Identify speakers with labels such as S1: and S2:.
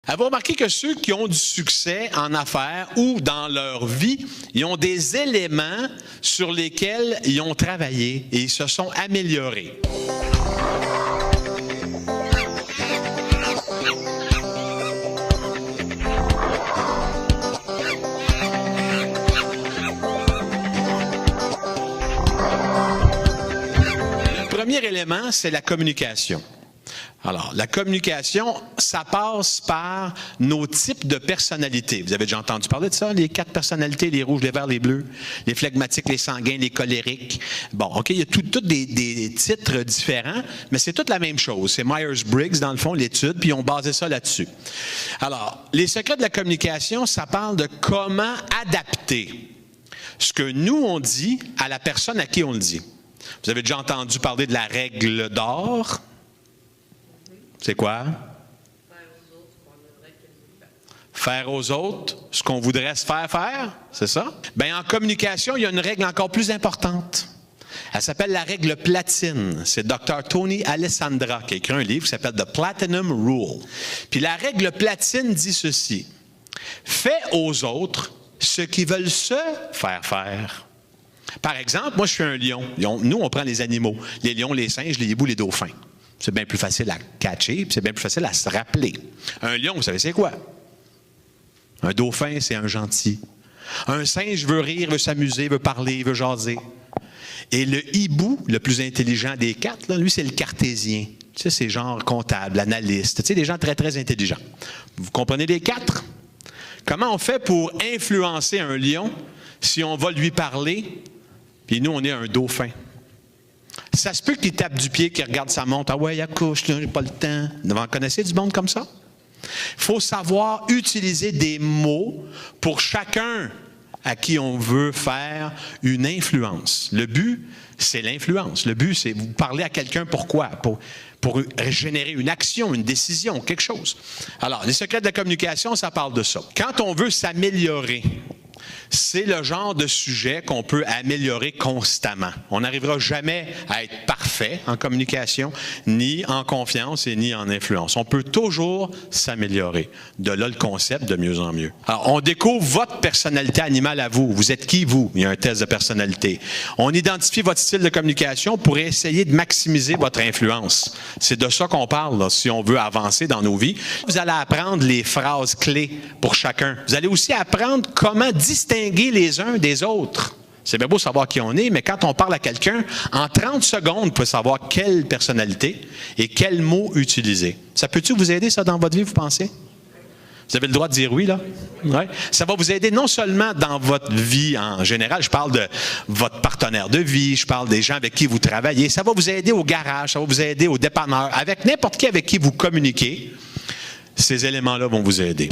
S1: Avez-vous remarqué que ceux qui ont du succès en affaires ou dans leur vie, ils ont des éléments sur lesquels ils ont travaillé et ils se sont améliorés? Le premier élément, c'est la communication. Alors, la communication, ça passe par nos types de personnalités. Vous avez déjà entendu parler de ça, les 4 personnalités, les rouges, les verts, les bleus, les flegmatiques, les sanguins, les colériques. Bon, OK, il y a tous des titres différents, mais c'est toute la même chose. C'est Myers-Briggs, dans le fond, l'étude, puis ils ont basé ça là-dessus. Alors, les secrets de la communication, ça parle de comment adapter ce que nous, on dit à la personne à qui on le dit. Vous avez déjà entendu parler de la règle d'or? C'est quoi? Faire aux autres ce qu'on voudrait se faire faire, c'est ça? Bien, en communication, il y a une règle encore plus importante. Elle s'appelle la règle platine. C'est Dr. Tony Alessandra qui a écrit un livre qui s'appelle The Platinum Rule. Puis la règle platine dit ceci. Fais aux autres ce qu'ils veulent se faire faire. Par exemple, moi, je suis un lion. Nous, on prend les animaux. Les lions, les singes, les hiboux, les dauphins. C'est bien plus facile à catcher, puis c'est bien plus facile à se rappeler. Un lion, vous savez, c'est quoi? Un dauphin, c'est un gentil. Un singe veut rire, veut s'amuser, veut parler, veut jaser. Et le hibou, le plus intelligent des 4, là, lui, c'est le cartésien. Tu sais, c'est genre comptable, analyste. Tu sais, des gens très, très intelligents. Vous comprenez les 4? Comment on fait pour influencer un lion si on va lui parler, puis nous, on est un dauphin? Ça se peut qu'il tape du pied, qu'il regarde sa montre. Ah ouais, il accouche, j'ai pas le temps. Vous en connaissez du monde comme ça? Il faut savoir utiliser des mots pour chacun à qui on veut faire une influence. Le but, c'est l'influence. Le but, c'est vous parler à quelqu'un pourquoi? Pour générer une action, une décision, quelque chose. Alors, les secrets de la communication, ça parle de ça. Quand on veut s'améliorer, c'est le genre de sujet qu'on peut améliorer constamment. On n'arrivera jamais à être parfait en communication, ni en confiance et ni en influence. On peut toujours s'améliorer. De là le concept de mieux en mieux. Alors, on découvre votre personnalité animale à vous. Vous êtes qui, vous? Il y a un test de personnalité. On identifie votre style de communication pour essayer de maximiser votre influence. C'est de ça qu'on parle, là, si on veut avancer dans nos vies. Vous allez apprendre les phrases clés pour chacun. Vous allez aussi apprendre comment distinguer les uns des autres. C'est bien beau savoir qui on est, mais quand on parle à quelqu'un, en 30 secondes, on peut savoir quelle personnalité et quel mot utiliser. Ça peut-tu vous aider, ça, dans votre vie, vous pensez? Vous avez le droit de dire oui, là? Ouais. Ça va vous aider non seulement dans votre vie en général, je parle de votre partenaire de vie, je parle des gens avec qui vous travaillez, ça va vous aider au garage, ça va vous aider au dépanneur, avec n'importe qui avec qui vous communiquez. Ces éléments-là vont vous aider.